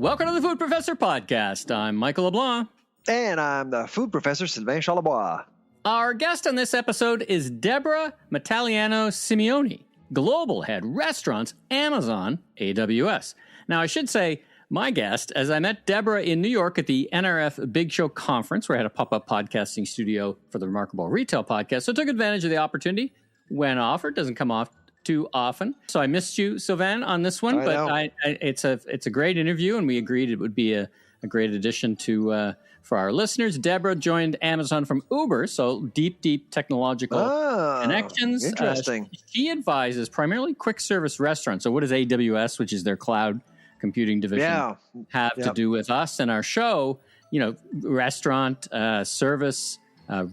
Welcome to the Food Professor Podcast. I'm Michael LeBlanc. And I'm the food professor, Sylvain. Our guest on this episode is Deborah Mataliano-Simeoni, Global Head Restaurants, Amazon, AWS. Now, I should say, my guest, as I met Deborah in New York at the NRF Big Show Conference, where I had a pop-up podcasting studio for the Remarkable Retail Podcast, so I took advantage of the opportunity when offered. Doesn't come off too often. So I missed you, Sylvain, on this one, but it's a great interview, and we agreed it would be a great addition to for our listeners. Deborah joined Amazon from Uber, so deep technological connections. Interesting. She advises primarily quick service restaurants. So what does AWS, which is their cloud computing division, have to do with us and our show? You know, restaurant service,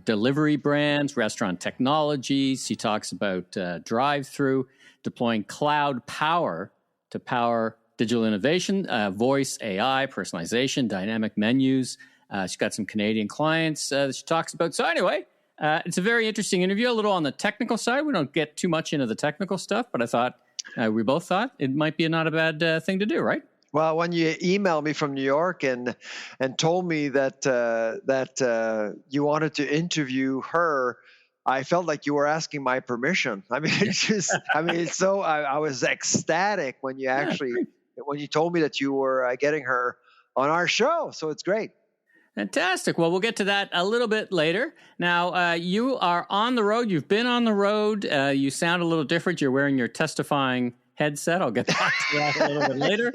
delivery brands, restaurant technologies. She talks about drive-through, deploying cloud power to power digital innovation, voice, AI, personalization, dynamic menus. She's got some Canadian clients that she talks about. So anyway, it's a very interesting interview, a little on the technical side. We don't get too much into the technical stuff, but I thought, we both thought it might be not a bad thing to do, right? Well, when you emailed me from New York and told me that you wanted to interview her, I felt like you were asking my permission. I mean, I was ecstatic when you told me that you were getting her on our show. So it's great. Fantastic. Well, we'll get to that a little bit later. Now, you are on the road. You've been on the road. You sound a little different. You're wearing your testifying headset. I'll get back to that a little bit later.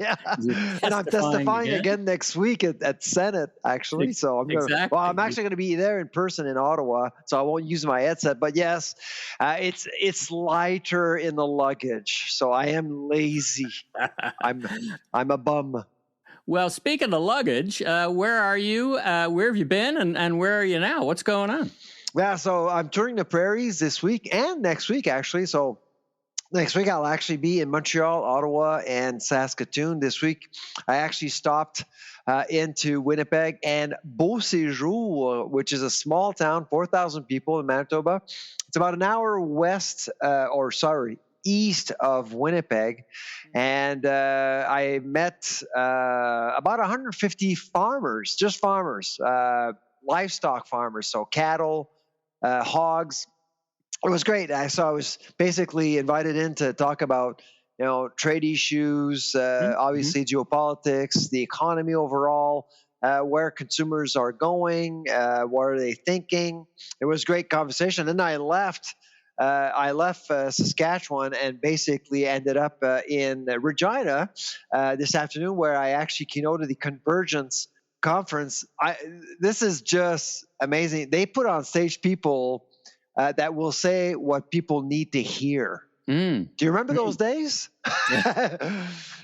And I'm testifying again next week at Senate, actually. So I'm actually going to be there in person in Ottawa, so I won't use my headset. But yes, it's lighter in the luggage, so I am lazy. I'm a bum. Well, speaking of luggage, where are you? Where have you been, and where are you now? What's going on? Yeah, so I'm touring the Prairies this week and next week, actually. So next week I'll actually be in Montreal, Ottawa, and Saskatoon. This week I actually stopped into Winnipeg and Beauséjour, which is a small town, 4,000 people in Manitoba. It's about an hour east of Winnipeg, and I met about 150 farmers, just farmers, livestock farmers, so cattle, hogs. It was great. I was basically invited in to talk about, trade issues, obviously geopolitics, the economy overall, where consumers are going, what are they thinking. It was a great conversation. Then I left Saskatchewan and basically ended up in Regina this afternoon, where I actually keynoted the Convergence conference. This is just amazing. They put on stage people that will say what people need to hear. Do you remember those days?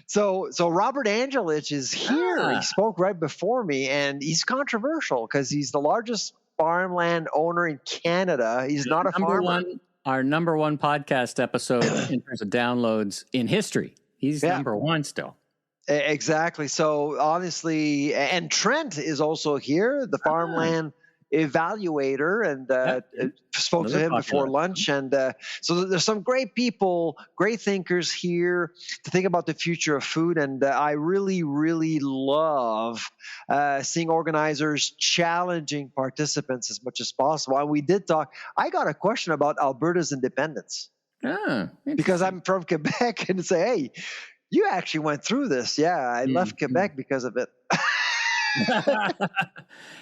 So Robert Angelich is here. He spoke right before me, and he's controversial because he's the largest farmland owner in Canada. He's not a farmer. Our number one podcast episode in terms of downloads in history. He's number one still. Exactly. So honestly, and Trent is also here, the farmland evaluator, and spoke to him before lunch. And so there's some great people, great thinkers here to think about the future of food. And I really, really love seeing organizers challenging participants as much as possible. And we did talk. I got a question about Alberta's independence because I'm from Quebec, and say, hey, you actually went through this. Yeah, I left Quebec because of it.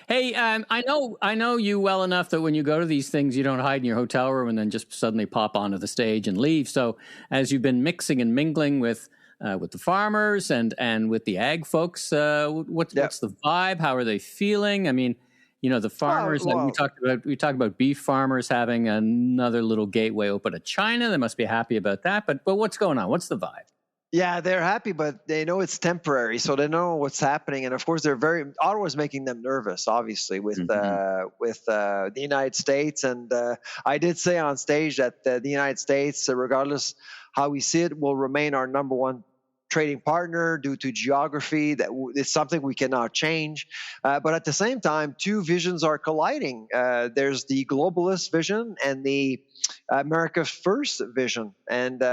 Hey, I know you well enough that when you go to these things, you don't hide in your hotel room and then just suddenly pop onto the stage and leave. So as you've been mixing and mingling with the farmers and with the ag folks, what's the vibe? How are they feeling? I mean, the farmers. We talked about beef farmers having another little gateway open to China. They must be happy about that. But what's going on? What's the vibe? Yeah, they're happy, but they know it's temporary, so they know what's happening. And of course, Ottawa's making them nervous, obviously, with the United States. And I did say on stage that the United States, regardless how we see it, will remain our number one trading partner due to geography. That it's something we cannot change. But at the same time, two visions are colliding. There's the globalist vision and the America First vision, and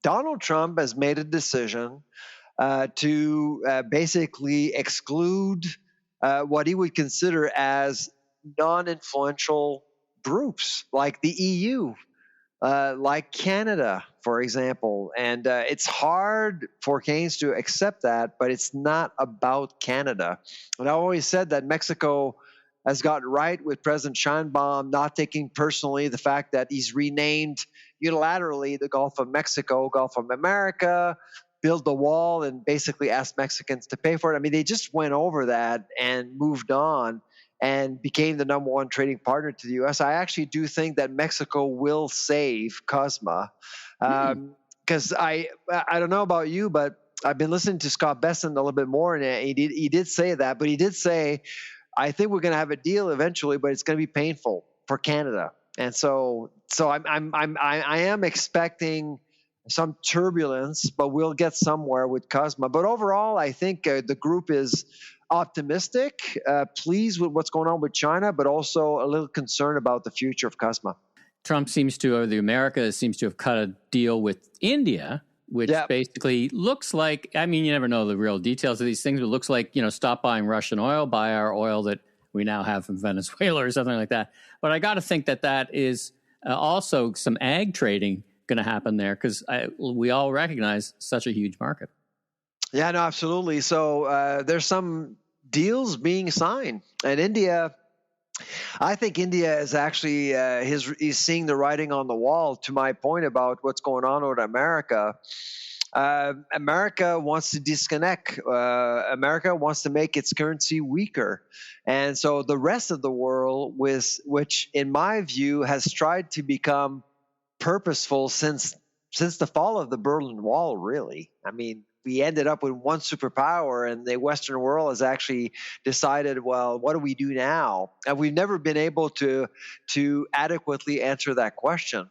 Donald Trump has made a decision to basically exclude what he would consider as non-influential groups like the EU, like Canada, for example. And it's hard for Canadians to accept that, but it's not about Canada. And I always said that Mexico has got right with President Sheinbaum not taking personally the fact that he's renamed unilaterally the Gulf of Mexico, Gulf of America, build the wall, and basically asked Mexicans to pay for it. I mean, they just went over that and moved on and became the number one trading partner to the U.S. I actually do think that Mexico will save CUSMA, because I don't know about you, but I've been listening to Scott Besson a little bit more, and he did say that, but he did say, I think we're going to have a deal eventually, but it's going to be painful for Canada. And so I am expecting some turbulence, but we'll get somewhere with CUSMA. But overall, I think the group is optimistic, pleased with what's going on with China, but also a little concerned about the future of CUSMA. Trump seems to, or the America seems to have cut a deal with India, which basically looks like, I mean, you never know the real details of these things, but it looks like, stop buying Russian oil, buy our oil that we now have from Venezuela or something like that. But I got to think that is also some ag trading going to happen there, because we all recognize such a huge market. Yeah, no, absolutely. So there's some deals being signed, and India, I think India is actually he's seeing the writing on the wall. To my point about what's going on with America, America wants to disconnect. America wants to make its currency weaker, and so the rest of the world, which in my view has tried to become purposeful since the fall of the Berlin Wall. Really, I mean, we ended up with one superpower, and the Western world has actually decided, well, what do we do now? And we've never been able to adequately answer that question.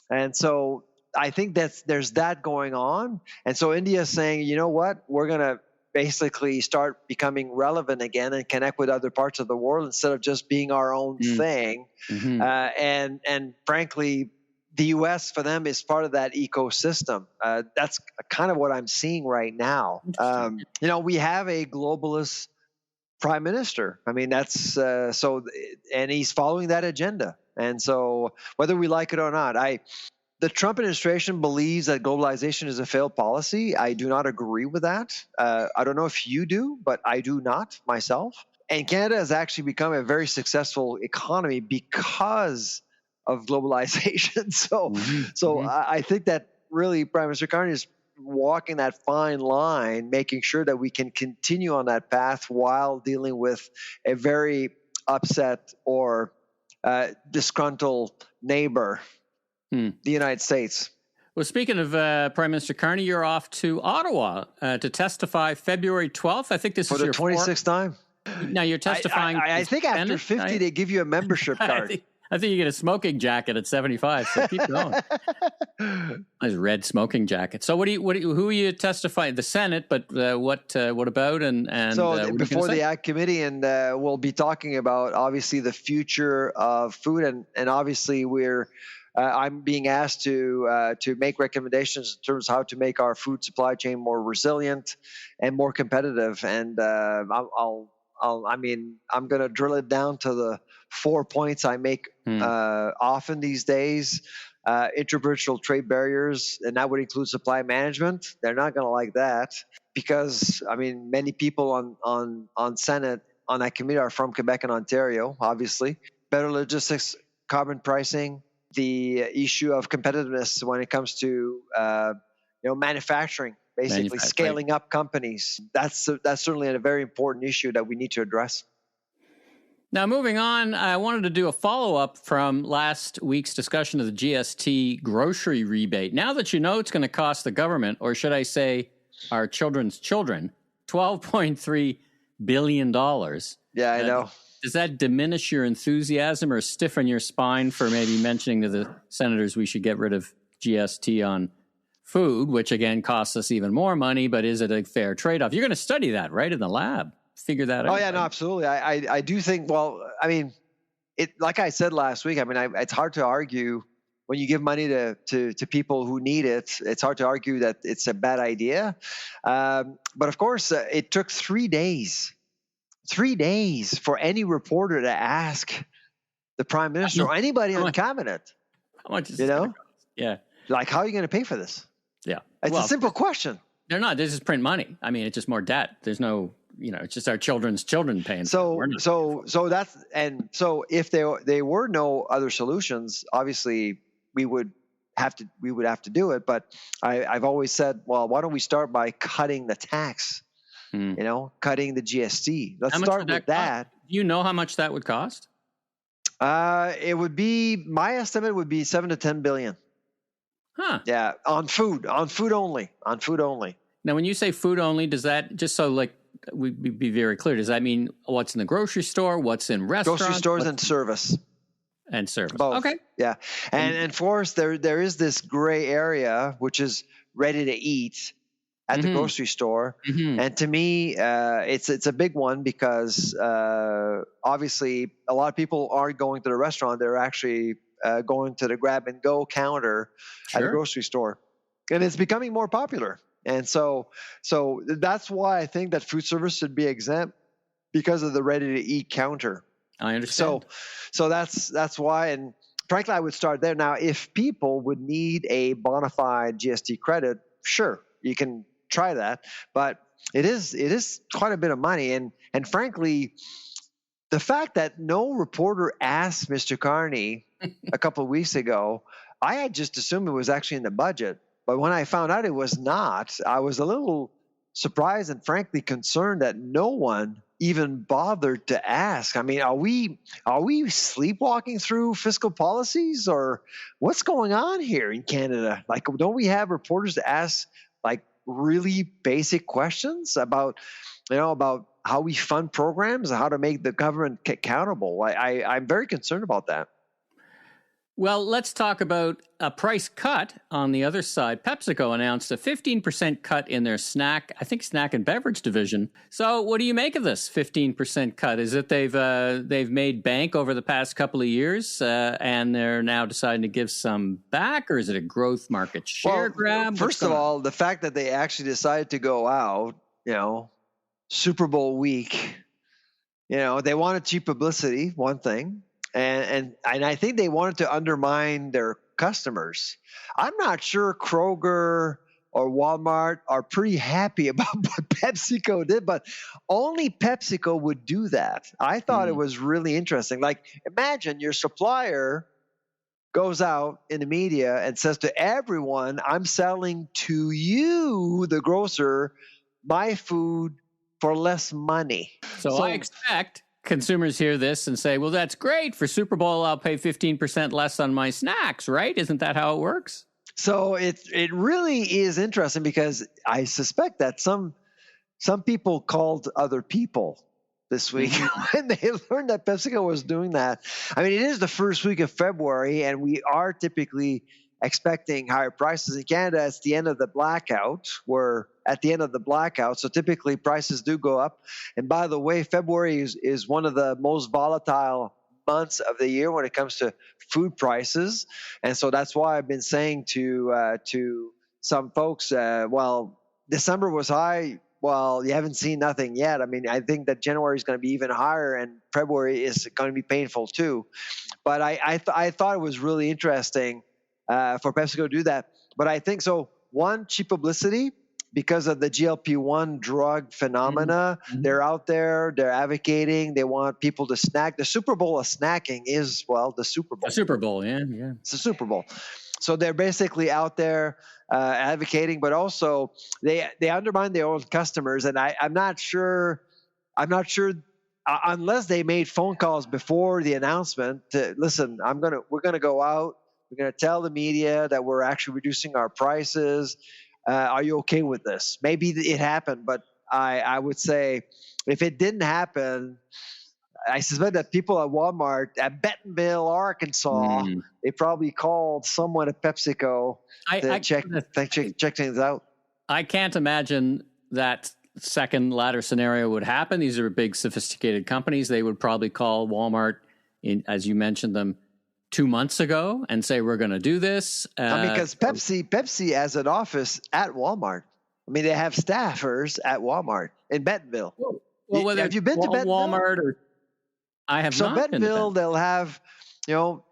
And so I think there's that going on. And so India is saying, you know what, we're going to basically start becoming relevant again and connect with other parts of the world instead of just being our own thing. Mm-hmm. And frankly, the U.S. for them is part of that ecosystem. That's kind of what I'm seeing right now. We have a globalist prime minister. I mean, that's and he's following that agenda. And so whether we like it or not, the Trump administration believes that globalization is a failed policy. I do not agree with that. I don't know if you do, but I do not myself. And Canada has actually become a very successful economy because of globalization. I think that really Prime Minister Carney is walking that fine line, making sure that we can continue on that path while dealing with a very upset or disgruntled neighbor, the United States. Well, speaking of Prime Minister Carney, you're off to Ottawa to testify February 12th. I think this is your 26th time. Now you're testifying. I think after 50, they give you a membership card. I think you get a smoking jacket at 75. So keep going. Nice red smoking jacket. So who are you testifying? The Senate, but what about? And so before the Ag Committee, and we'll be talking about obviously the future of food, and obviously I'm being asked to make recommendations in terms of how to make our food supply chain more resilient and more competitive. And I'm going to drill it down to the 4 points I make often these days. Interprovincial trade barriers, and that would include supply management. They're not going to like that because, many people on Senate on that committee are from Quebec and Ontario, obviously. Better logistics, carbon pricing, the issue of competitiveness when it comes to manufacturing. Basically, scaling up companies. That's certainly a very important issue that we need to address. Now, moving on, I wanted to do a follow-up from last week's discussion of the GST grocery rebate. Now that you know it's going to cost the government, or should I say our children's children, $12.3 billion. Yeah, I know. Does that diminish your enthusiasm or stiffen your spine for maybe mentioning to the senators we should get rid of GST on food, which again costs us even more money, but is it a fair trade-off? You're going to study that, right, in the lab? Figure that out. Oh yeah, no, absolutely. I do think. Well, like I said last week, it's hard to argue when you give money to people who need it, it's hard to argue that it's a bad idea. But of course, it took 3 days. 3 days for any reporter to ask the prime minister or anybody on cabinet. How much is it going to cost? Yeah. Like, how are you going to pay for this? Yeah. It's a simple question. They're not. This is print money. I mean, it's just more debt. There's no, it's just our children's children paying. So if there were no other solutions, obviously we would have to do it. But I've always said, well, why don't we start by cutting the tax? Cutting the GST. Let's start with that. Do you know how much that would cost? It would be, my estimate would be 7 to 10 billion. Huh. Yeah, on food only. Now, when you say food only, does that, just so like we be very clear, does that mean what's in the grocery store, what's in restaurants? Grocery stores and service. And service. Both. Okay. Yeah. And of course, there is this gray area, which is ready to eat at the grocery store. Mm-hmm. And to me, it's a big one because obviously a lot of people aren't going to the restaurant. They're actually going to the grab and go counter at the grocery store. And it's becoming more popular. And so that's why I think that food service should be exempt, because of the ready to eat counter. I understand. So that's why. And frankly, I would start there. Now, if people would need a bona fide GST credit, sure, you can try that, but it is quite a bit of money, and frankly, the fact that no reporter asked Mr. Carney a couple of weeks ago, I had just assumed it was actually in the budget, but when I found out it was not, I was a little surprised and frankly concerned that no one even bothered to ask. I mean, are we sleepwalking through fiscal policies, or what's going on here in Canada? Like, don't we have reporters to ask like really basic questions about how we fund programs and how to make the government accountable? I'm very concerned about that. Well, let's talk about a price cut on the other side. PepsiCo announced a 15% cut in their snack and beverage division. So what do you make of this 15% cut? Is it they've made bank over the past couple of years and they're now deciding to give some back, or is it a growth market share grab? First of all, the fact that they actually decided to go out, Super Bowl week, they wanted cheap publicity, one thing. And I think they wanted to undermine their customers. I'm not sure Kroger or Walmart are pretty happy about what PepsiCo did, but only PepsiCo would do that. I thought it was really interesting. Like, imagine your supplier goes out in the media and says to everyone, I'm selling to you, the grocer, my food for less money. So I expect consumers hear this and say, well, that's great. For Super Bowl, I'll pay 15% less on my snacks, right? Isn't that how it works? So it really is interesting, because I suspect that some people called other people this week when they learned that PepsiCo was doing that. I mean, it is the first week of February, and we are typically expecting higher prices. In Canada, it's the end of the blackout. We're at the end of the blackout, so typically prices do go up. And by the way, February is one of the most volatile months of the year when it comes to food prices. And so that's why I've been saying to some folks, well, December was high. Well, you haven't seen nothing yet. I mean, I think that January is going to be even higher, and February is going to be painful too. But I thought it was really interesting for PepsiCo to do that. But I think so. One, cheap publicity, because of the GLP-1 drug phenomena. Mm-hmm. They're out there, they're advocating, they want people to snack. The Super Bowl of snacking is, well, the Super Bowl. The Super Bowl, yeah. It's the Super Bowl. So they're basically out there advocating, but also they undermine their own customers. And I'm not sure unless they made phone calls before the announcement to, listen, we're gonna go out, we're gonna tell the media that we're actually reducing our prices. Are you okay with this? Maybe it happened, but I would say if it didn't happen, I suspect that people at Walmart at Bentonville, Arkansas, they probably called someone at PepsiCo to check things out. I can't imagine that second latter scenario would happen. These are big, sophisticated companies. They would probably call Walmart, as you mentioned them, 2 months ago and say, we're going to do this? Because Pepsi has an office at Walmart. I mean, they have staffers at Walmart in Bentonville. Well, have you been to Bentonville? Walmart or I have not. So Bentonville, they'll have,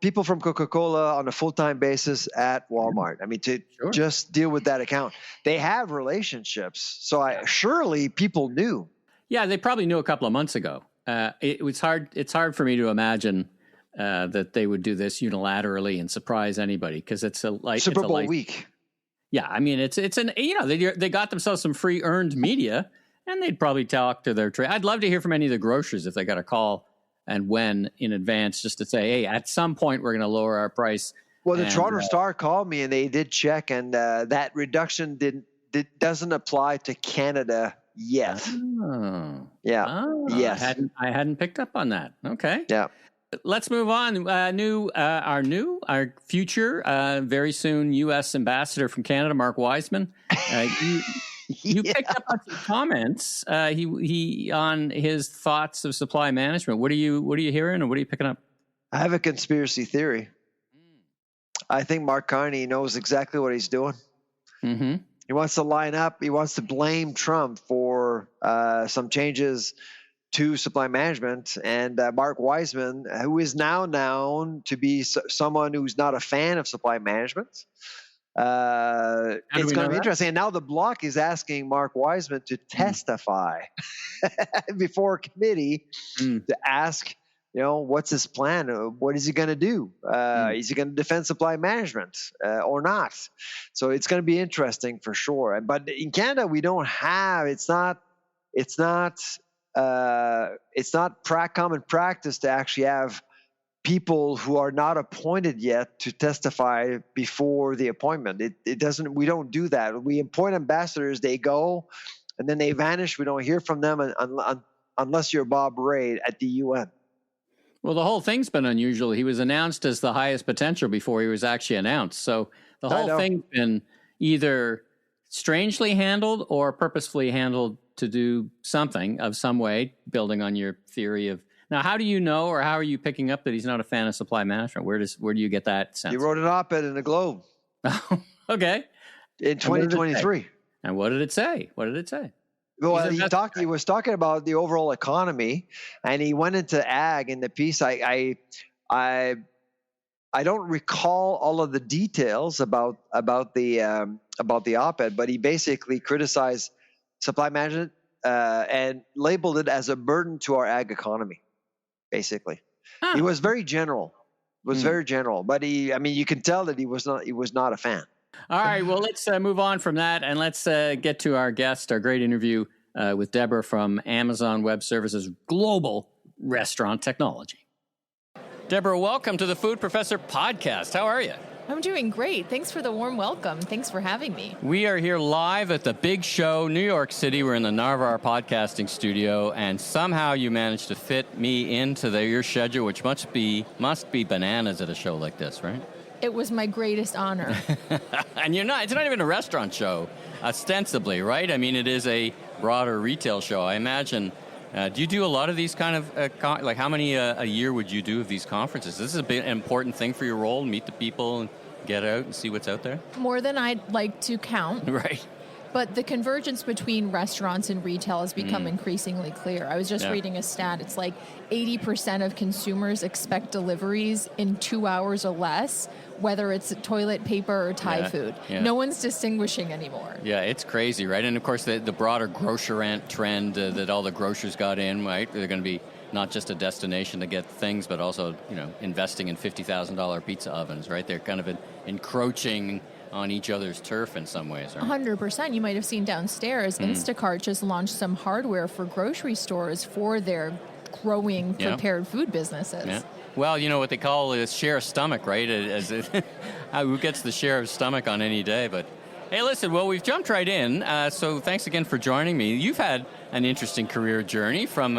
people from Coca-Cola on a full-time basis at Walmart. I mean, to just deal with that account. They have relationships. So surely people knew. Yeah, they probably knew a couple of months ago. It's hard for me to imagine that they would do this unilaterally and surprise anybody, because it's Super Bowl week. Yeah, I mean, they got themselves some free earned media, and they'd probably talk to their trade. I'd love to hear from any of the grocers if they got a call and when in advance, just to say, hey, at some point we're going to lower our price. Well, the Toronto Star called me and they did check, and that reduction doesn't apply to Canada yet. Oh. Yeah. Yes. I hadn't picked up on that. Okay. Yeah. Let's move on. Our future, very soon U.S. ambassador from Canada, Mark Wiseman. You picked up on some comments. He on his thoughts of supply management. What are you hearing, and what are you picking up? I have a conspiracy theory. I think Mark Carney knows exactly what he's doing. Mm-hmm. He wants to line up. He wants to blame Trump for some changes to supply management. And Mark Wiseman, who is now known to be someone who's not a fan of supply management, it's going to be interesting. And now the Bloc is asking Mark Wiseman to testify before a committee to ask, what's his plan? What is he going to do? Is he going to defend supply management or not? So it's going to be interesting for sure. But in Canada, we don't have. It's not common practice to actually have people who are not appointed yet to testify before the appointment. It doesn't. We don't do that. We appoint ambassadors. They go, and then they vanish. We don't hear from them unless you're Bob Rae at the UN. Well, the whole thing's been unusual. He was announced as the highest potential before he was actually announced. So the whole thing's been either strangely handled or purposefully handled to do something of some way, building on your theory of. Now, how do you know, or how are you picking up that he's not a fan of supply management? Where do you get that sense? He wrote an op-ed in the Globe. Okay. In 2023. And what did it say? Well, he was talking about the overall economy, and he went into ag in the piece. I don't recall all of the details about the op-ed, but he basically criticized supply management and labeled it as a burden to our ag economy. Basically, He was very general. Very general, but you can tell that he was not a fan. All right, well, let's move on from that, and let's get to our guest, our great interview with Deborah from Amazon Web Services Global Restaurant Technology. Deborah, welcome to the Food Professor Podcast. How are you? I'm doing great. Thanks for the warm welcome. Thanks for having me. We are here live at the Big Show, New York City. We're in the Narvar podcasting studio, and somehow you managed to fit me into your schedule, which must be bananas at a show like this, right? It was my greatest honor. And it's not even a restaurant show, ostensibly, right? I mean, it is a broader retail show. I imagine. Do you do a lot of these kind of, how many a year would you do of these conferences? This is an important thing for your role, meet the people and get out and see what's out there? More than I'd like to count. Right. But the convergence between restaurants and retail has become increasingly clear. I was just reading a stat. It's like 80% of consumers expect deliveries in 2 hours or less, whether it's toilet paper or Thai food. Yeah. No one's distinguishing anymore. Yeah, it's crazy, right? And, of course, the broader grocerant trend that all the grocers got in, right? They're going to be not just a destination to get things, but also, investing in $50,000 pizza ovens, right? They're kind of encroaching on each other's turf in some ways, right? 100%. You might have seen downstairs, Instacart just launched some hardware for grocery stores for their growing prepared food businesses. Yeah. Well, what they call is share of stomach, right? Who gets the share of stomach on any day? But hey, listen, well, we've jumped right in. So thanks again for joining me. You've had an interesting career journey from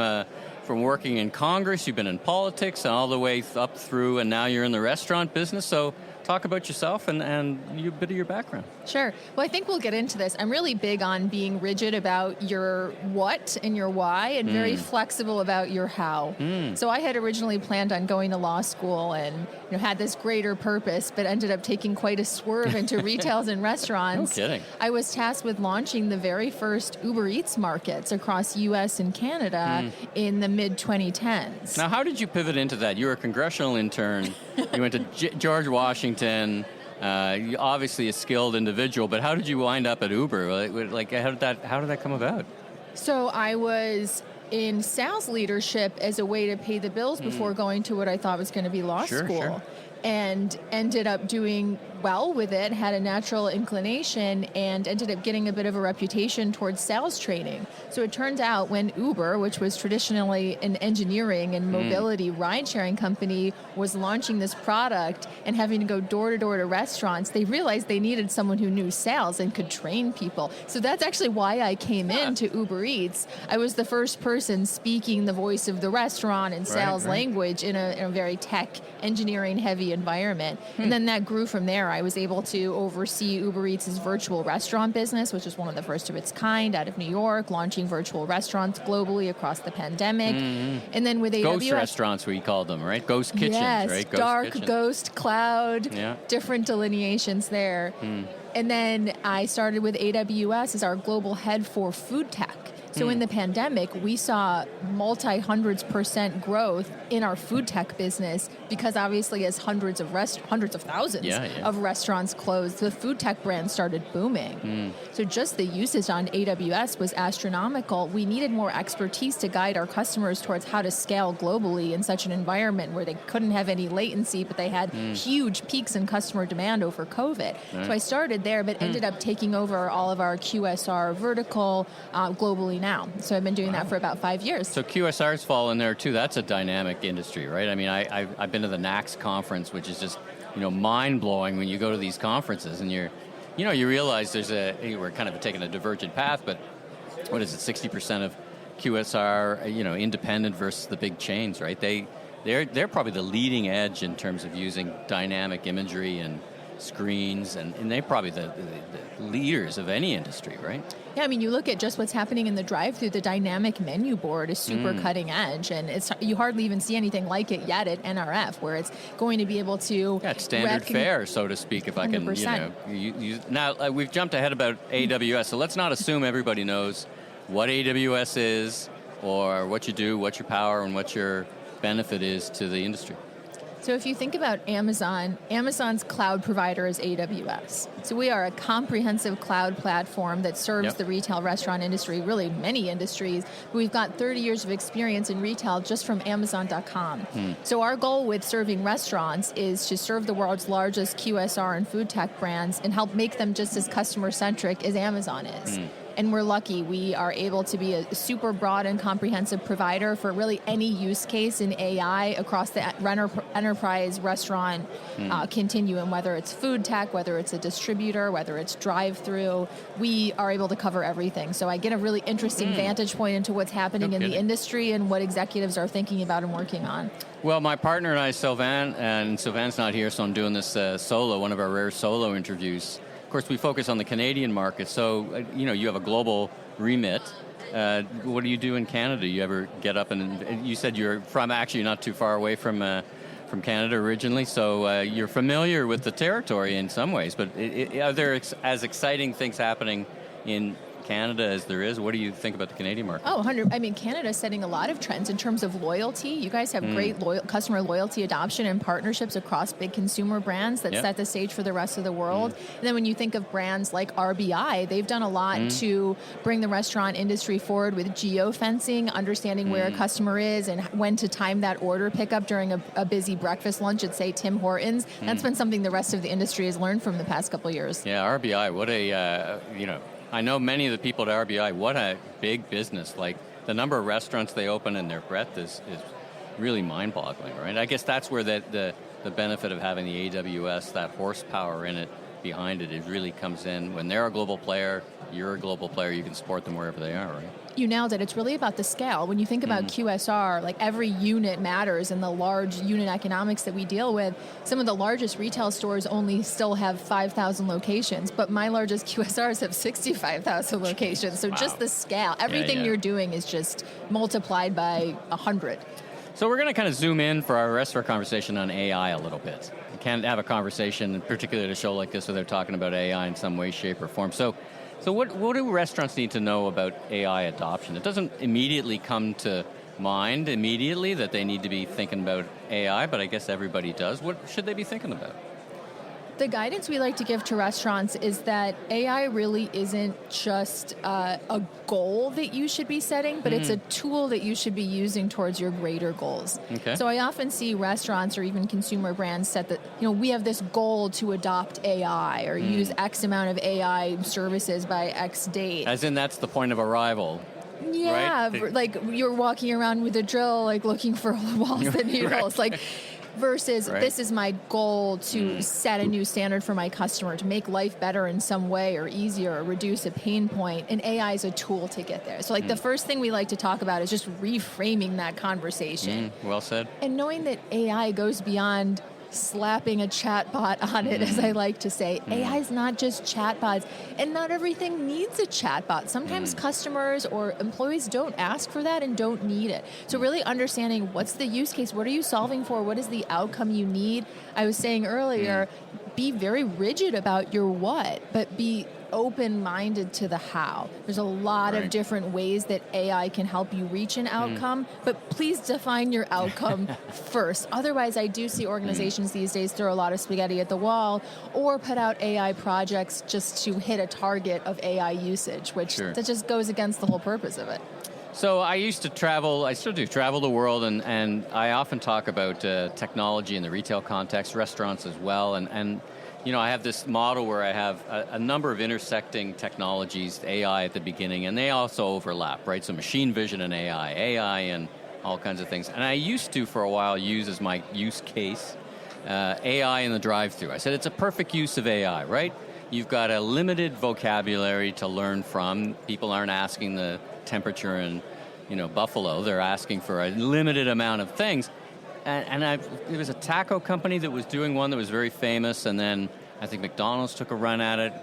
working in Congress. You've been in politics and all the way up through, and now you're in the restaurant business. So talk about yourself and a bit of your background. Sure. Well, I think we'll get into this. I'm really big on being rigid about your what and your why, and very flexible about your how. So I had originally planned on going to law school and had this greater purpose, but ended up taking quite a swerve into retails and restaurants. No kidding. I was tasked with launching the very first Uber Eats markets across U.S. and Canada in the mid-2010s. Now, how did you pivot into that? You were a congressional intern. You went to George Washington. You're obviously a skilled individual, but how did you wind up at Uber? Like, how did that come about? So I was in sales leadership as a way to pay the bills before going to what I thought was going to be law school. And ended up doing well with it, had a natural inclination, and ended up getting a bit of a reputation towards sales training. So it turns out when Uber, which was traditionally an engineering and mobility ride-sharing company, was launching this product and having to go door-to-door to restaurants, they realized they needed someone who knew sales and could train people. So that's actually why I came into Uber Eats. I was the first person speaking the voice of the restaurant and sales language in a very tech, engineering-heavy environment. And then that grew from there. I was able to oversee Uber Eats' virtual restaurant business, which is one of the first of its kind out of New York, launching virtual restaurants globally across the pandemic. And then with AWS... Ghost restaurants, we called them, right? Ghost kitchens, right? Ghost dark, kitchen. ghost, cloud, different delineations there. And then I started with AWS as our global head for food tech. So in the pandemic, we saw multi-hundreds% growth in our food tech business because obviously as hundreds of thousands of restaurants closed, the food tech brand started booming. So just the usage on AWS was astronomical. We needed more expertise to guide our customers towards how to scale globally in such an environment where they couldn't have any latency, but they had huge peaks in customer demand over COVID. So I started there, but ended up taking over all of our QSR vertical globally now. So I've been doing that for about 5 years. So QSRs fall in there too. That's a dynamic industry, right? I mean, I've been to the NACS conference, which is just, mind-blowing when you go to these conferences and you realize we're kind of taking a divergent path, but what is it, 60% of QSR, independent versus the big chains, right? They're probably the leading edge in terms of using dynamic imagery and screens, and they're probably the leaders of any industry, right? Yeah, I mean, you look at just what's happening in the drive-thru, the dynamic menu board is super cutting edge, and you hardly even see anything like it yet at NRF, where it's going to be able to... Yeah, it's standard fare, so to speak, if 100%. I can, now, we've jumped ahead about AWS, so let's not assume everybody knows what AWS is, or what you do, what your power, and what your benefit is to the industry. So if you think about Amazon, Amazon's cloud provider is AWS. So we are a comprehensive cloud platform that serves the retail restaurant industry, really many industries. But we've got 30 years of experience in retail just from Amazon.com. So our goal with serving restaurants is to serve the world's largest QSR and food tech brands and help make them just as customer-centric as Amazon is. And we're lucky. We are able to be a super broad and comprehensive provider for really any use case in AI across the enterprise restaurant continuum, whether it's food tech, whether it's a distributor, whether it's drive-through. We are able to cover everything. So I get a really interesting vantage point into what's happening in the industry and what executives are thinking about and working on. Well, my partner and I, Sylvain, and Sylvain's not here, so I'm doing this solo, one of our rare solo interviews. Of course, we focus on the Canadian market, so you have a global remit. What do you do in Canada? You ever get up and you said you're from actually not too far away from Canada originally, so you're familiar with the territory in some ways. But are there as exciting things happening in Canada as there is? What do you think about the Canadian market? Oh, 100. I mean, Canada is setting a lot of trends in terms of loyalty. You guys have great customer loyalty adoption and partnerships across big consumer brands that set the stage for the rest of the world. And then when you think of brands like RBI, they've done a lot to bring the restaurant industry forward with geofencing, understanding where a customer is and when to time that order pickup during a busy breakfast lunch at, say, Tim Hortons. That's been something the rest of the industry has learned from the past couple of years. Yeah, RBI, what a, I know many of the people at RBI, what a big business. Like, the number of restaurants they open and their breadth is really mind-boggling, right? I guess that's where the benefit of having the AWS, that horsepower in it, behind it. It really comes in when they're a global player, you're a global player, you can support them wherever they are, right? You nailed it. It's really about the scale. When you think about QSR, like every unit matters in the large unit economics that we deal with. Some of the largest retail stores only still have 5,000 locations, but my largest QSRs have 65,000 locations. So just the scale, everything you're doing is just multiplied by 100. So we're going to kind of zoom in for our rest of our conversation on AI a little bit. We can't have a conversation, particularly at a show like this, where they're talking about AI in some way, shape, or form. So what do restaurants need to know about AI adoption? It doesn't immediately come to mind that they need to be thinking about AI, but I guess everybody does. What should they be thinking about? The guidance we like to give to restaurants is that AI really isn't just a goal that you should be setting, but it's a tool that you should be using towards your greater goals. Okay. So I often see restaurants or even consumer brands set that, we have this goal to adopt AI or use X amount of AI services by X date. As in, that's the point of arrival. Yeah, right? Like you're walking around with a drill, like looking for walls and needles, right. like. Versus this is my goal to set a new standard for my customer, to make life better in some way or easier or reduce a pain point, and AI is a tool to get there. So the first thing we like to talk about is just reframing that conversation. Well said. And knowing that AI goes beyond slapping a chatbot on it, as I like to say. AI is not just chatbots, and not everything needs a chatbot. Sometimes customers or employees don't ask for that and don't need it. So really understanding what's the use case, what are you solving for, what is the outcome you need. I was saying earlier, be very rigid about your what, but be open-minded to the how. There's a lot of different ways that AI can help you reach an outcome, but please define your outcome first. Otherwise, I do see organizations these days throw a lot of spaghetti at the wall or put out AI projects just to hit a target of AI usage, which that just goes against the whole purpose of it. So I used to travel, I still do travel the world, and I often talk about technology in the retail context, restaurants as well, and I have this model where I have a number of intersecting technologies, AI at the beginning, and they also overlap, right? So machine vision and AI and all kinds of things. And I used to, for a while, use as my use case AI in the drive-thru. I said it's a perfect use of AI, right? You've got a limited vocabulary to learn from. People aren't asking the temperature in, Buffalo. They're asking for a limited amount of things. And there was a taco company that was doing one that was very famous, and then I think McDonald's took a run at it.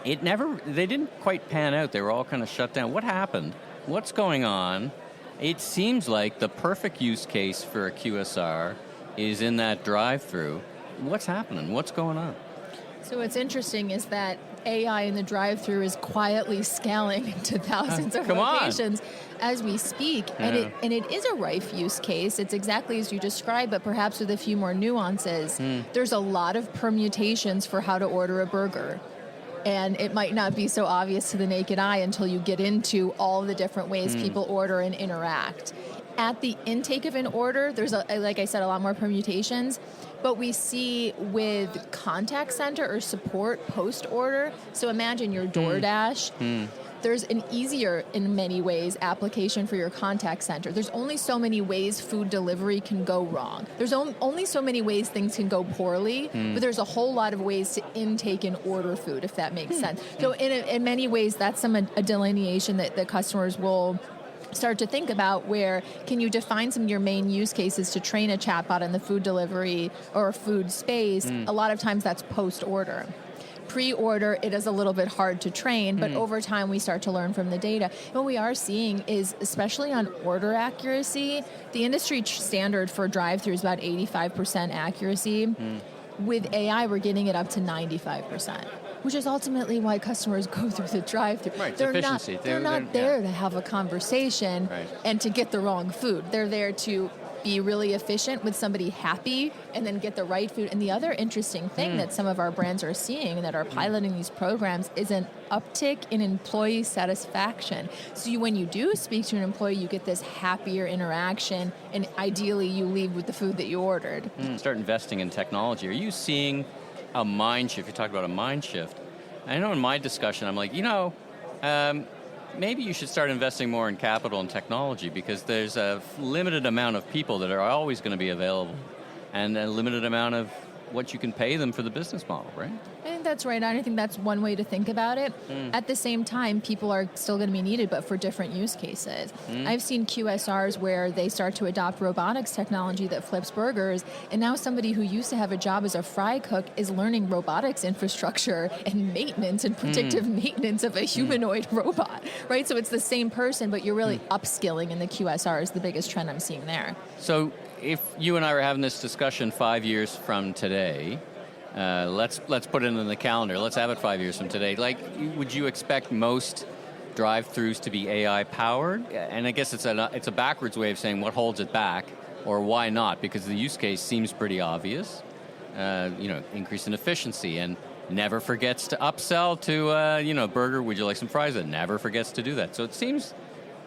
They didn't quite pan out. They were all kind of shut down. What happened? What's going on? It seems like the perfect use case for a QSR is in that drive-thru. What's happening? What's going on? So what's interesting is that AI in the drive-thru is quietly scaling into thousands of locations as we speak, and it is a rife use case. It's exactly as you described, but perhaps with a few more nuances. There's a lot of permutations for how to order a burger, and it might not be so obvious to the naked eye until you get into all the different ways people order and interact. At the intake of an order, there's, like I said, a lot more permutations, but we see with contact center or support post-order, so imagine your DoorDash, there's an easier, in many ways, application for your contact center. There's only so many ways food delivery can go wrong. There's only so many ways things can go poorly, but there's a whole lot of ways to intake and order food, if that makes sense. So in many ways, that's a delineation that the customers will start to think about, where can you define some of your main use cases to train a chatbot in the food delivery or food space. A lot of times that's post-order. Pre-order, it is a little bit hard to train, but over time we start to learn from the data. And what we are seeing is, especially on order accuracy, the industry standard for drive-thru is about 85% accuracy. With AI, we're getting it up to 95%. Which is ultimately why customers go through the drive-thru. Right, they're efficiency. not there to have a conversation and to get the wrong food. They're there to be really efficient with somebody happy and then get the right food. And the other interesting thing that some of our brands are seeing that are piloting these programs is an uptick in employee satisfaction. So when you do speak to an employee, you get this happier interaction, and ideally you leave with the food that you ordered. Start investing in technology. Are you seeing a mind shift? You talk about a mind shift. I know in my discussion, I'm like, maybe you should start investing more in capital and technology, because there's a limited amount of people that are always going to be available and a limited amount of what you can pay them for the business model, right? I think that's right. I think that's one way to think about it. At the same time, people are still going to be needed, but for different use cases. I've seen QSRs where they start to adopt robotics technology that flips burgers, and now somebody who used to have a job as a fry cook is learning robotics infrastructure and maintenance and predictive maintenance of a humanoid robot, right? So it's the same person, but you're really upskilling in the QSR is the biggest trend I'm seeing there. So if you and I were having this discussion 5 years from today, let's put it in the calendar. Let's have it 5 years from today. Like, would you expect most drive-thrus to be AI powered? And I guess it's a backwards way of saying what holds it back, or why not? Because the use case seems pretty obvious. Increase in efficiency, and never forgets to upsell to burger. Would you like some fries? And never forgets to do that. So it seems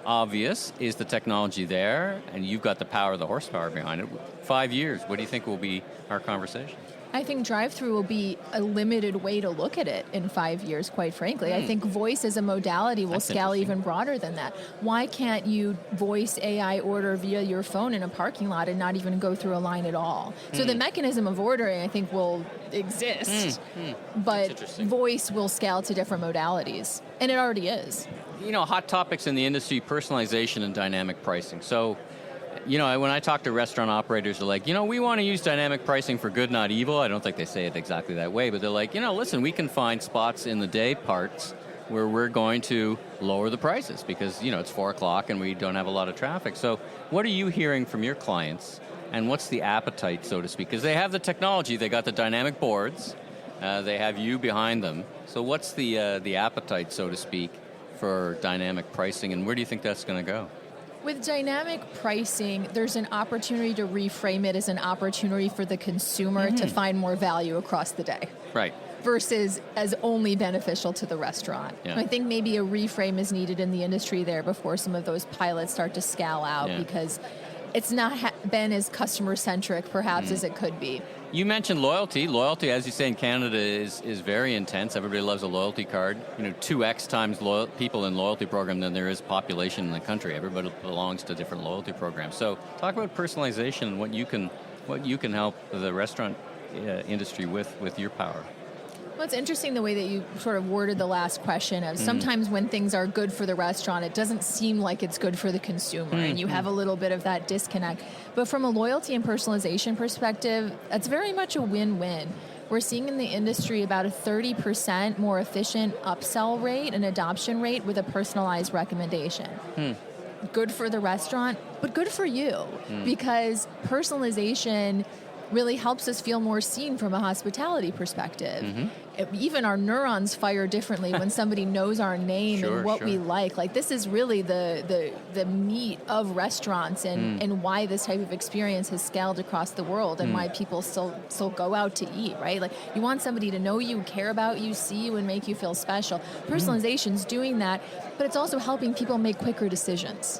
obvious. Is the technology there, and you've got the power, the horsepower behind it? 5 years. What do you think will be our conversation? I think drive-through will be a limited way to look at it in 5 years, quite frankly. I think voice as a modality will scale even broader than that. Why can't you voice AI order via your phone in a parking lot and not even go through a line at all? So the mechanism of ordering, I think, will exist, but voice will scale to different modalities, and it already is. Hot topics in the industry, personalization and dynamic pricing. So, when I talk to restaurant operators, they're like, we want to use dynamic pricing for good, not evil. I don't think they say it exactly that way, but they're like, listen, we can find spots in the day parts where we're going to lower the prices because, it's 4 o'clock and we don't have a lot of traffic. So what are you hearing from your clients, and what's the appetite, so to speak? Because they have the technology, they got the dynamic boards, they have you behind them. So what's the appetite, so to speak, for dynamic pricing, and where do you think that's going to go? With dynamic pricing, there's an opportunity to reframe it as an opportunity for the consumer to find more value across the day. Right. Versus as only beneficial to the restaurant. Yeah. I think maybe a reframe is needed in the industry there before some of those pilots start to scale out because it's not been as customer-centric, perhaps, as it could be. You mentioned loyalty. Loyalty, as you say, in Canada is very intense. Everybody loves a loyalty card. 2x times people in loyalty program than there is population in the country. Everybody belongs to different loyalty programs. So talk about personalization and what you can help the restaurant industry with your power. Well, it's interesting the way that you sort of worded the last question of sometimes when things are good for the restaurant, it doesn't seem like it's good for the consumer, and you have a little bit of that disconnect. But from a loyalty and personalization perspective, that's very much a win-win. We're seeing in the industry about a 30% more efficient upsell rate and adoption rate with a personalized recommendation. Good for the restaurant, but good for you, because personalization really helps us feel more seen from a hospitality perspective. Even our neurons fire differently when somebody knows our name and what we like. Like, this is really the meat of restaurants and why this type of experience has scaled across the world and why people still go out to eat, right? Like, you want somebody to know you, care about you, see you, and make you feel special. Personalization's doing that, but it's also helping people make quicker decisions.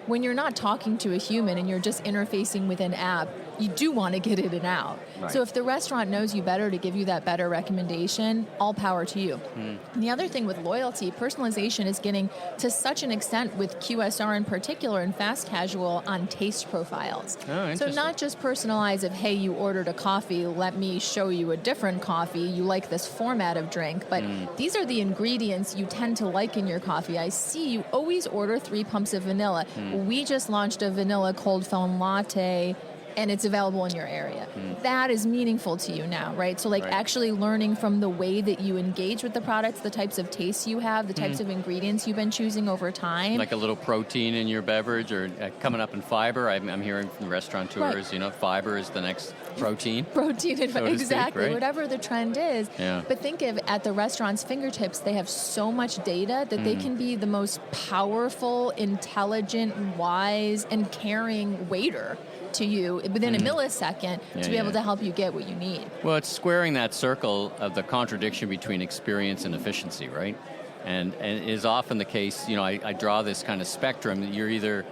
When you're not talking to a human and you're just interfacing with an app, you do want to get in and out. Right. So if the restaurant knows you better to give you that better recommendation, all power to you. And the other thing with loyalty, personalization is getting to such an extent with QSR in particular and fast casual on taste profiles. So not just personalize of, hey, you ordered a coffee, let me show you a different coffee, you like this format of drink, but these are the ingredients you tend to like in your coffee. I see you always order 3 pumps of vanilla. We just launched a vanilla cold foam latte, and it's available in your area. That is meaningful to you now, right? So actually learning from the way that you engage with the products, the types of tastes you have, the types of ingredients you've been choosing over time. Like a little protein in your beverage, or coming up in fiber. I'm hearing from the restaurateurs, fiber is the next protein. Protein, so exactly, speak, right? Whatever the trend is. Yeah. But think of, at the restaurant's fingertips, they have so much data that they can be the most powerful, intelligent, wise, and caring waiter to you within a millisecond to be able to help you get what you need. Well, it's squaring that circle of the contradiction between experience and efficiency, right? And it is often the case, I draw this kind of spectrum that you're either,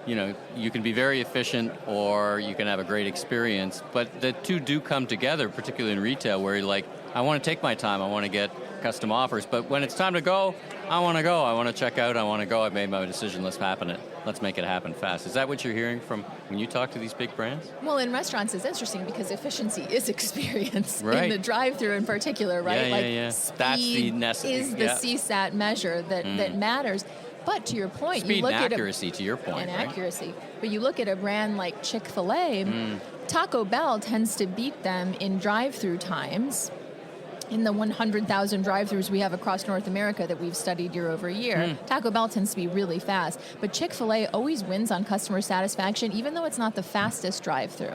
you can be very efficient or you can have a great experience, but the two do come together, particularly in retail, where you're like, I want to take my time, I want to get custom offers, but when it's time to go, I want to check out, I want to go, I've made my decision, let's happen it. let's make it happen fast. Is that what you're hearing from when you talk to these big brands? Well, in restaurants, it's interesting because efficiency is experience in the drive-thru in particular, right? Speed That's is the CSAT measure that matters. But to your point, speed you look and accuracy. To your point, and accuracy. But you look at a brand like Chick-fil-A. Taco Bell tends to beat them in drive-thru times. In the 100,000 drive-thrus we have across North America that we've studied year over year, Taco Bell tends to be really fast. But Chick-fil-A always wins on customer satisfaction, even though it's not the fastest drive-thru.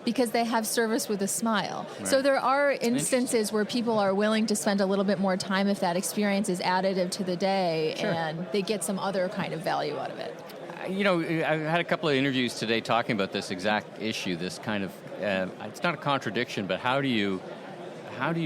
Because they have service with a smile. Right. So there are instances where people are willing to spend a little bit more time if that experience is additive to the day and they get some other kind of value out of it. I had a couple of interviews today talking about this exact issue, this kind of, it's not a contradiction, but how do you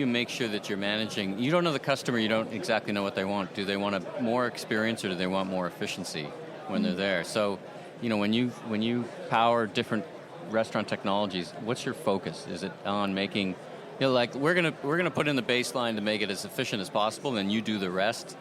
make sure that you're managing, you don't know the customer, you don't exactly know what they want. Do they want more experience or do they want more efficiency when they're there? So, when you power different restaurant technologies, what's your focus? Is it on making, we're gonna put in the baseline to make it as efficient as possible, and then you do the rest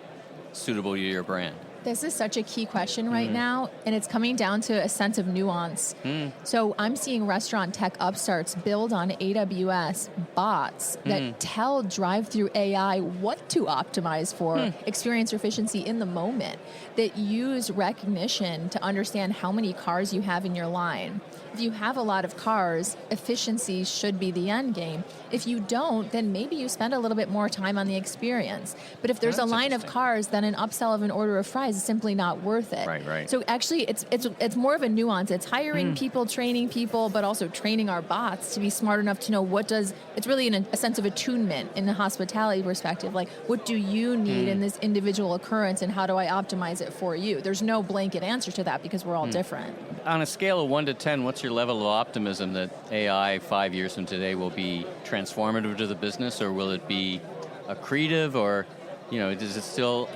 suitable to your brand? This is such a key question right now, and it's coming down to a sense of nuance. So I'm seeing restaurant tech upstarts build on AWS bots that tell drive-through AI what to optimize for experience or efficiency in the moment, that use recognition to understand how many cars you have in your line. If you have a lot of cars, efficiency should be the end game. If you don't, then maybe you spend a little bit more time on the experience. But if there's a line of cars, then an upsell of an order of fries is simply not worth it. Right. So actually, it's more of a nuance. It's hiring people, training people, but also training our bots to be smart enough to know it's really a sense of attunement in the hospitality perspective. Like, what do you need in this individual occurrence, and how do I optimize it for you? There's no blanket answer to that because we're all different. On a scale of 1 to 10, what's your level of optimism that AI 5 years from today will be transformative to the business, or will it be accretive, or is it still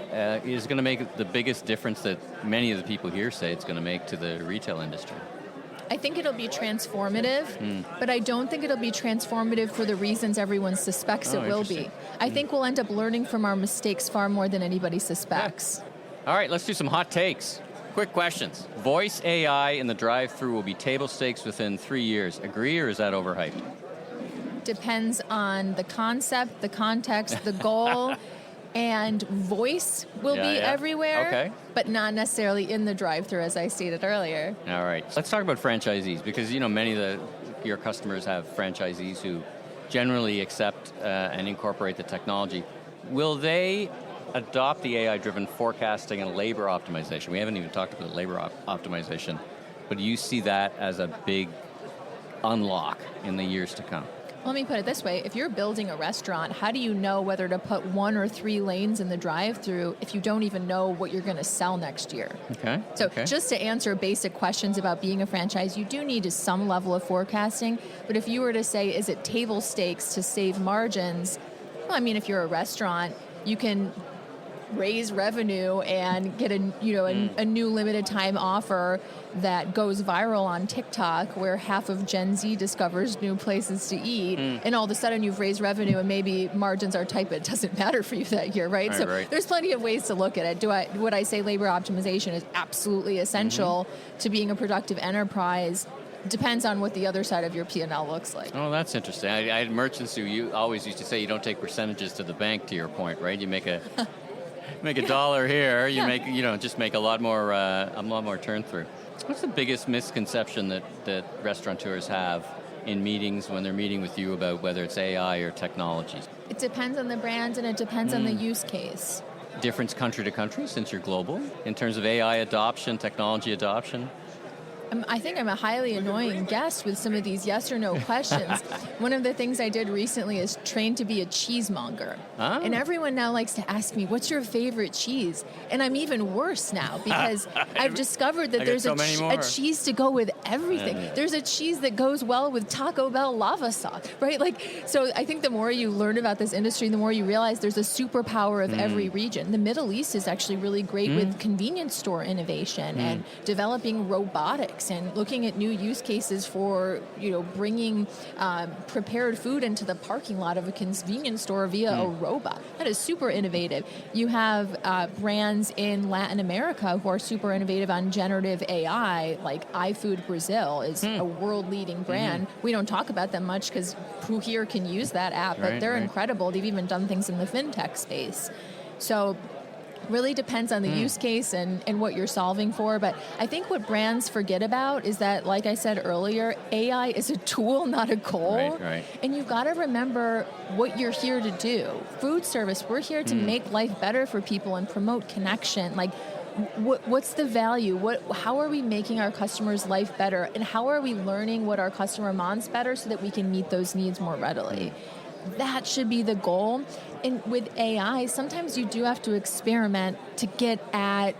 is going to make the biggest difference that many of the people here say it's going to make to the retail industry? I think it'll be transformative, but I don't think it'll be transformative for the reasons everyone suspects it will be. I think we'll end up learning from our mistakes far more than anybody suspects. All right, let's do some hot takes. Quick questions. Voice AI in the drive-thru will be table stakes within 3 years. Agree, or is that overhyped? Depends on the concept, the context, the goal, and voice will be everywhere, but not necessarily in the drive-thru, as I stated earlier. All right. Let's talk about franchisees, because many of your customers have franchisees who generally accept and incorporate the technology. Will they adopt the AI-driven forecasting and labor optimization? We haven't even talked about labor optimization, but do you see that as a big unlock in the years to come? Let me put it this way. If you're building a restaurant, how do you know whether to put 1 or 3 lanes in the drive-thru if you don't even know what you're going to sell next year? Okay. So just to answer basic questions about being a franchise, you do need some level of forecasting. But if you were to say, is it table stakes to save margins? Well, I mean, if you're a restaurant, you can raise revenue and get a new limited time offer that goes viral on TikTok, where half of Gen Z discovers new places to eat, and all of a sudden you've raised revenue and maybe margins are tight, but it doesn't matter for you that year, right? There's plenty of ways to look at it. Would I say labor optimization is absolutely essential to being a productive enterprise? Depends on what the other side of your P&L looks like. Oh, that's interesting. I had merchants who you always used to say you don't take percentages to the bank, to your point, right? You make a dollar here, you make just make a lot more turn through. What's the biggest misconception that restaurateurs have in meetings when they're meeting with you about whether it's AI or technologies? It depends on the brand and it depends on the use case. Difference country to country, since you're global, in terms of AI adoption, technology adoption? I think I'm a highly annoying guest with some of these yes or no questions. One of the things I did recently is train to be a cheesemonger. And everyone now likes to ask me, what's your favorite cheese? And I'm even worse now because I've discovered that there's a cheese to go with everything. There's a cheese that goes well with Taco Bell lava sauce, right? So I think the more you learn about this industry, the more you realize there's a superpower of every region. The Middle East is actually really great with convenience store innovation and developing robotics trucks and looking at new use cases for, bringing prepared food into the parking lot of a convenience store via a robot. That is super innovative. You have brands in Latin America who are super innovative on generative AI, like iFood Brazil is a world-leading brand. We don't talk about them much because who here can use that app, but they're incredible. They've even done things in the fintech space. So really depends on the use case and what you're solving for. But I think what brands forget about is that, like I said earlier, AI is a tool, not a goal. Right. And you've got to remember what you're here to do. Food service, we're here to make life better for people and promote connection. Like, what's the value? How are we making our customers' life better? And how are we learning what our customer wants better so that we can meet those needs more readily? That should be the goal. And with AI, sometimes you do have to experiment to get at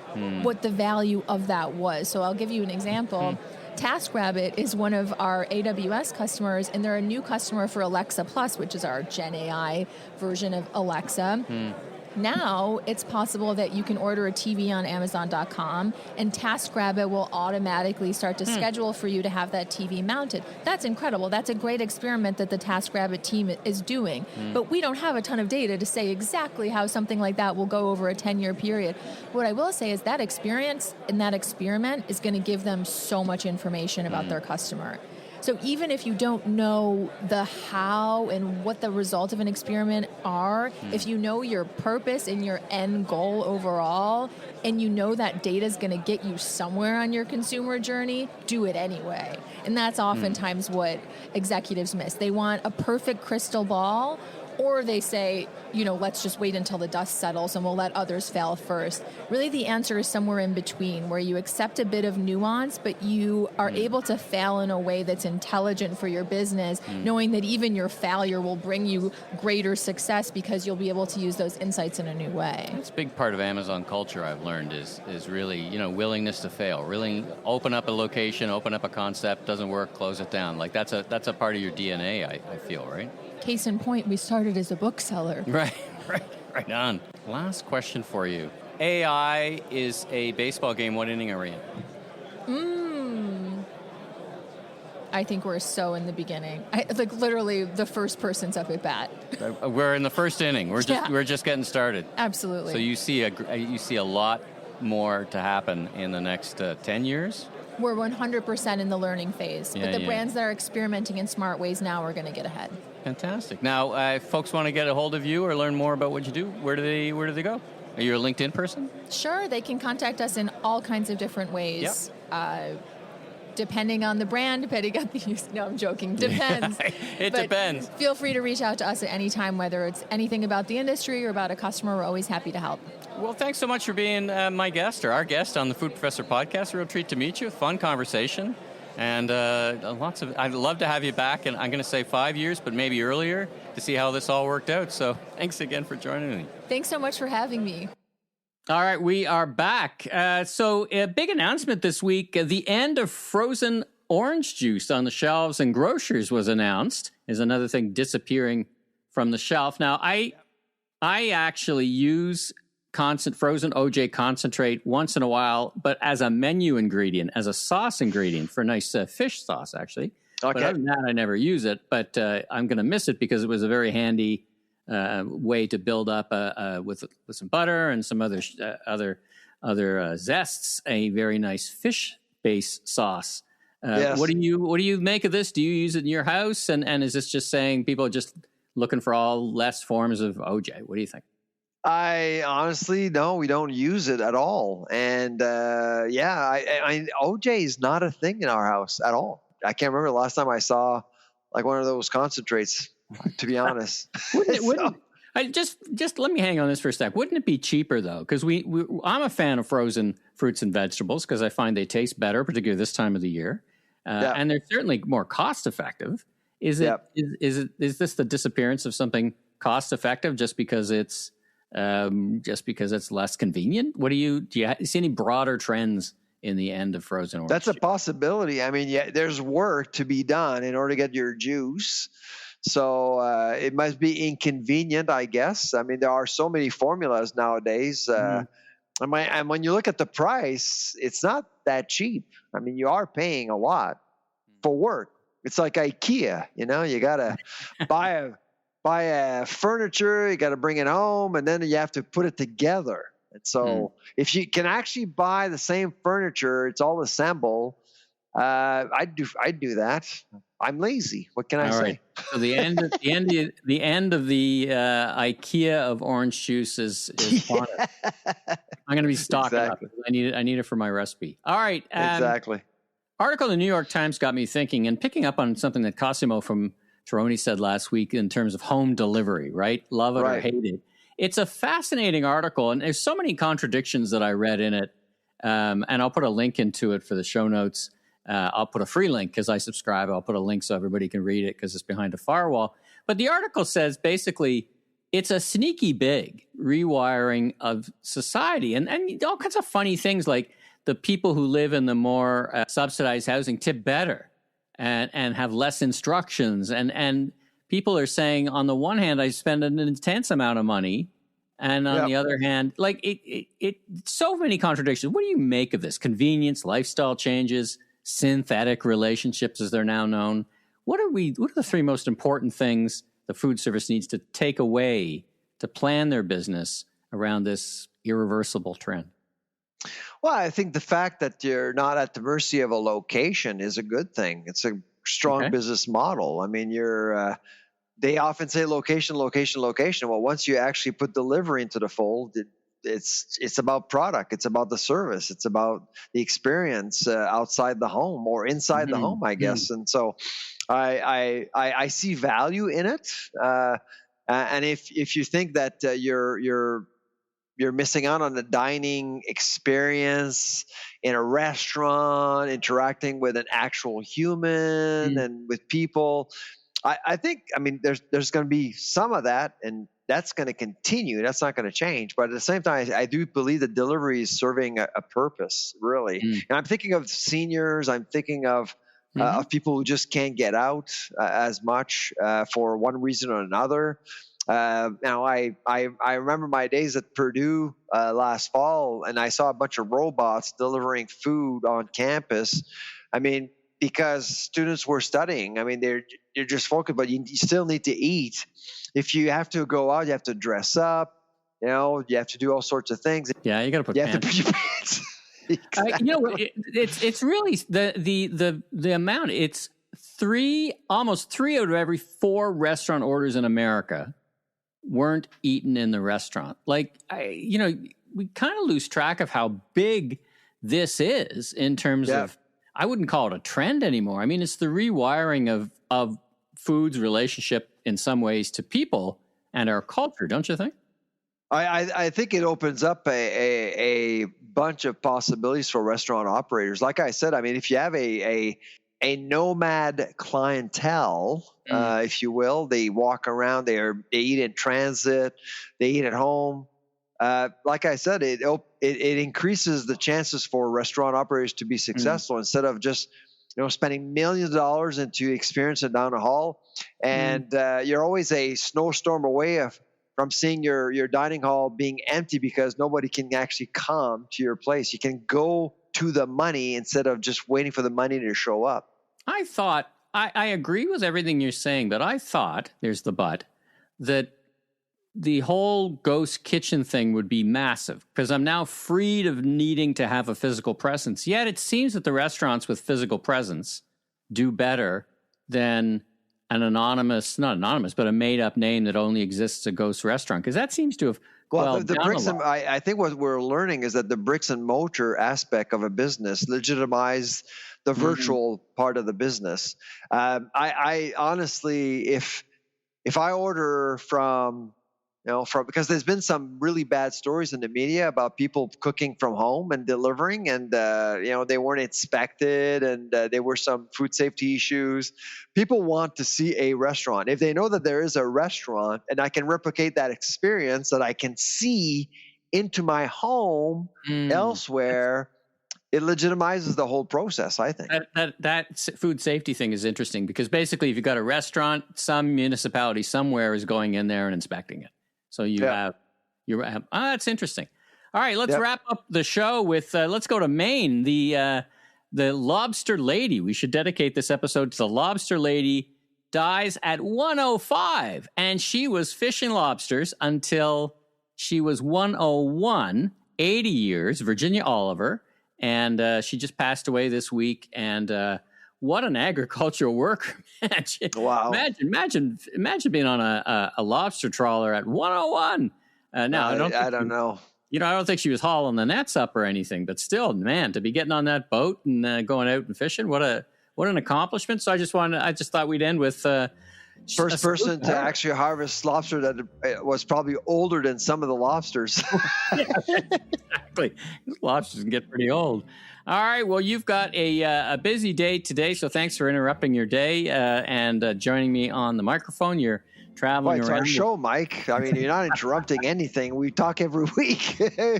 what the value of that was. So I'll give you an example. TaskRabbit is one of our AWS customers, and they're a new customer for Alexa Plus, which is our Gen AI version of Alexa. Now it's possible that you can order a TV on Amazon.com and TaskRabbit will automatically start to schedule for you to have that TV mounted. That's incredible. That's a great experiment that the TaskRabbit team is doing. But we don't have a ton of data to say exactly how something like that will go over a 10-year period. What I will say is that experience and that experiment is going to give them so much information about their customer. So even if you don't know the how and what the results of an experiment are, if you know your purpose and your end goal overall, and you know that data is going to get you somewhere on your consumer journey, do it anyway. And that's oftentimes what executives miss. They want a perfect crystal ball, or they say, let's just wait until the dust settles and we'll let others fail first. Really, the answer is somewhere in between, where you accept a bit of nuance, but you are able to fail in a way that's intelligent for your business, knowing that even your failure will bring you greater success because you'll be able to use those insights in a new way. It's a big part of Amazon culture, I've learned, is really, willingness to fail. Really open up a location, open up a concept, doesn't work, close it down. Like that's a part of your DNA, I feel, right? Case in point, we started as a bookseller. Right on. Last question for you. AI is a baseball game. What inning are we in? I think we're so in the beginning. Literally the first person's up at bat. We're in the first inning. We're just getting started. Absolutely. So you see a lot more to happen in the next 10 years? We're 100% in the learning phase. But the brands that are experimenting in smart ways now are going to get ahead. Fantastic. Now, if folks want to get a hold of you or learn more about what you do, where do they go? Are you a LinkedIn person? Sure. They can contact us in all kinds of different ways. Depending on the brand, depending on the use. No, I'm joking. Depends. It depends. Feel free to reach out to us at any time, whether it's anything about the industry or about a customer. We're always happy to help. Well, thanks so much for being my guest or our guest on the Food Professor podcast. A real treat to meet you. Fun conversation. And I'd love to have you back, and I'm going to say 5 years, but maybe earlier, to see how this all worked out. So thanks again for joining me. Thanks so much for having me. All right, we are back. So a big announcement this week. The end of frozen orange juice on the shelves in grocers was announced. Is another thing disappearing from the shelf. Now, I actually use frozen OJ concentrate once in a while, but as a menu ingredient, as a sauce ingredient for nice fish sauce, actually. Okay. But other than that, I never use it, but I'm going to miss it because it was a very handy way to build up with some butter and some other zests, a very nice fish-based sauce. Yes. What do you make of this? Do you use it in your house? And is this just saying people are just looking for all less forms of OJ? What do you think? I honestly, no, we don't use it at all. And OJ is not a thing in our house at all. I can't remember the last time I saw like one of those concentrates, to be honest. Just let me hang on this for a sec. Wouldn't it be cheaper though? Because I'm a fan of frozen fruits and vegetables because I find they taste better, particularly this time of the year, and they're certainly more cost effective. Is this the disappearance of something cost effective just because it's less convenient? Do you see any broader trends in the end of frozen orange? That's a possibility. I mean, there's work to be done in order to get your juice. So it must be inconvenient, I guess. I mean, there are so many formulas nowadays. And when you look at the price, it's not that cheap. I mean, you are paying a lot for work. It's like IKEA, you know, you got to buy a furniture, you got to bring it home, and then you have to put it together. And so if you can actually buy the same furniture, it's all assembled, I'd do that. I'm lazy. What can I say? Right. So the end of the IKEA of orange juice is upon us. I'm going to be stocking up. I need it for my recipe. All right. Exactly. Article in the New York Times got me thinking and picking up on something that Cosimo from Tironi said last week in terms of home delivery, right? Love it or hate it. It's a fascinating article, and there's so many contradictions that I read in it. And I'll put a link into it for the show notes. I'll put a free link because I subscribe. I'll put a link so everybody can read it because it's behind a firewall. But the article says basically it's a sneaky big rewiring of society and all kinds of funny things like the people who live in the more subsidized housing tip better and have less instructions. And people are saying, on the one hand, I spend an intense amount of money. And on the other hand, like it so many contradictions. What do you make of this? Convenience, lifestyle changes, synthetic relationships, as they're now known. What are the three most important things the food service needs to take away to plan their business around this irreversible trend? Well, I think the fact that you're not at the mercy of a location is a good thing. It's a strong business model. I mean, they often say location, location, location. Well, once you actually put delivery into the fold, it's about product. It's about the service. It's about the experience outside the home or inside the home, I guess. And so I see value in it. And if you think that you're missing out on the dining experience in a restaurant, interacting with an actual human and with people, I think, I mean, there's going to be some of that, and that's going to continue. That's not going to change. But at the same time, I do believe that delivery is serving a purpose, really. And I'm thinking of seniors. I'm thinking of people who just can't get out as much for one reason or another. Now, I remember my days at Purdue last fall, and I saw a bunch of robots delivering food on campus. I mean, because students were studying. I mean, you're just focused, but you still need to eat. If you have to go out, you have to dress up. You know, you have to do all sorts of things. Yeah, you got to put pants. You have to put your pants. Exactly. You know, it's really the amount. It's almost 3 out of every 4 restaurant orders in America weren't eaten in the restaurant. Like, we kind of lose track of how big this is in terms of, I wouldn't call it a trend anymore. I mean, it's the rewiring of food's relationship in some ways to people and our culture, don't you think? I think it opens up a bunch of possibilities for restaurant operators. Like I said, I mean, if you have a nomad clientele, if you will, they walk around, they eat in transit, they eat at home. Like I said, it increases the chances for restaurant operators to be successful instead of just spending millions of dollars into experience it down the hall, and you're always a snowstorm away from seeing your dining hall being empty because nobody can actually come to your place. You can go to the money instead of just waiting for the money to show up. I thought I agree with everything you're saying, but I thought, there's the but, that the whole ghost kitchen thing would be massive because I'm now freed of needing to have a physical presence. Yet it seems that the restaurants with physical presence do better than an not anonymous, but a made-up name that only exists a ghost restaurant, because that seems to have the bricks and I think what we're learning is that the bricks and mortar aspect of a business legitimize the virtual part of the business. I honestly, if I order from because there's been some really bad stories in the media about people cooking from home and delivering, and they weren't inspected, and there were some food safety issues. People want to see a restaurant. If they know that there is a restaurant and I can replicate that experience, that I can see into my home elsewhere, it legitimizes the whole process, I think. That food safety thing is interesting because basically if you've got a restaurant, some municipality somewhere is going in there and inspecting it. So that's interesting. All right, let's wrap up the show with, let's go to Maine. The lobster lady. We should dedicate this episode to the lobster lady. Dies at 105, and she was fishing lobsters until she was 101, 80 years, Virginia Oliver, and she just passed away this week. And what an agricultural worker! Wow! Imagine being on a lobster trawler at 101. Now I don't know. I don't think she was hauling the nets up or anything, but still, man, to be getting on that boat and going out and fishing, what an accomplishment. So I just thought we'd end with first person to actually harvest lobster that was probably older than some of the lobsters. Exactly. Lobsters can get pretty old. All right. Well, you've got a busy day today, so thanks for interrupting your day and joining me on the microphone. You're traveling around. It's our show, Mike. I mean, you're not interrupting anything. We talk every week. It's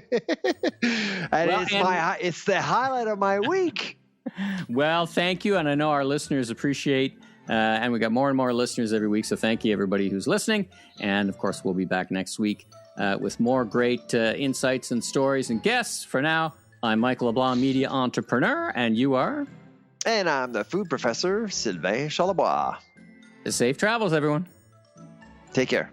the highlight of my week. Well, thank you. And I know our listeners appreciate, and we got more and more listeners every week. So thank you, everybody who's listening. And of course, we'll be back next week with more great insights and stories and guests. For now, I'm Michael LeBlanc, media entrepreneur, and you are? And I'm the food professor, Sylvain Charlebois. Safe travels, everyone. Take care.